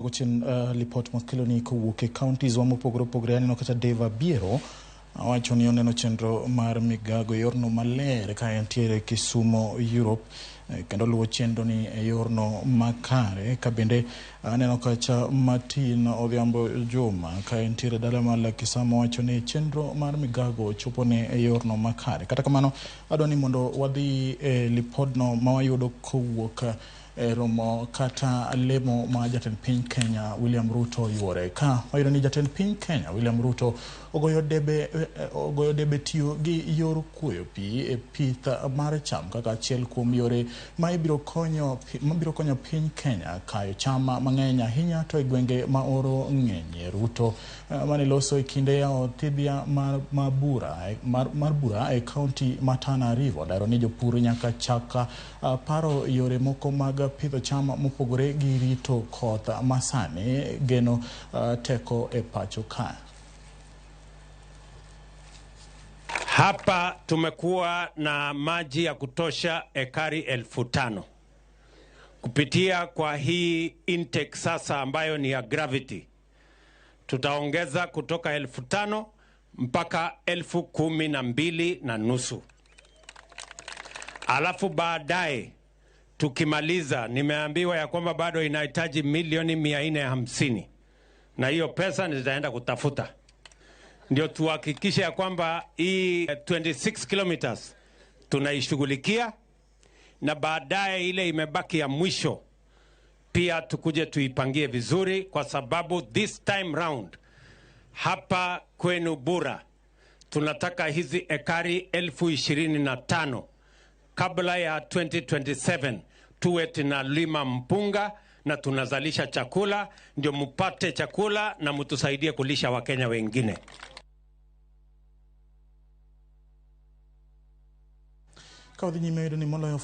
duogo chien lipot makelo ni kowuok e counties mopogore opogore. Aneno kata bero wacho ni oneno chenro mar migago yorno maler ka entiere Kisumo, Europe, kendo luwo chenro ni e yorno makare. Ka bende aneno kacha Martin Odhiambo Juma ka entiere dala mar Kisamo wacho ni chenro mar migago chopone e yorno makare. Kata kamano adwani mondo wadhi e lipodno mawayudo kowuok romo kata lemo ma jatend piny Kenya William Ruto yuore. Ka wayudo ni jatend piny Kenya William Ruto ogoyo debe tiyo gi yor kuoyo pi e pith mar cham kaka achiel kuom yore ma biro konyo piny Kenya kayo cham mang'eny ahinya to e gwenge ma oro ng'enye. Ruto mane loso e kinde ya otii mar bura e kaunti ma Tana River daro ni jopur nyaka chaka paro yore moko mag pidho cham mopogore gi rito koth masani geno teko e pacho ka. Hapa tumekuwa na maji ya kutosha ekari 5,000 kupitia kwa hii intake sasa ambayo ni ya gravity. Tutaongeza kutoka 5,000 mpaka 12,500. Alafu baadaye tukimaliza, nimeambiwa ya kwamba bado inahitaji milioni 450, na hiyo pesa nitaenda kutafuta ndio tuhakikishe ya kwamba hii 26 kilometers tunaishughulikia, na baadaye ile imebaki ya mwisho pia tukuje tuipangie vizuri, kwa sababu this time round hapa kwenu Bura tunataka hizi ekari 25,000 kabla ya 2027 tuwe tunalima mpunga na tunazalisha chakula, ndio mupate chakula na mtusaidie kulisha Wakenya wengine. Kaudhi nyime ni mola ya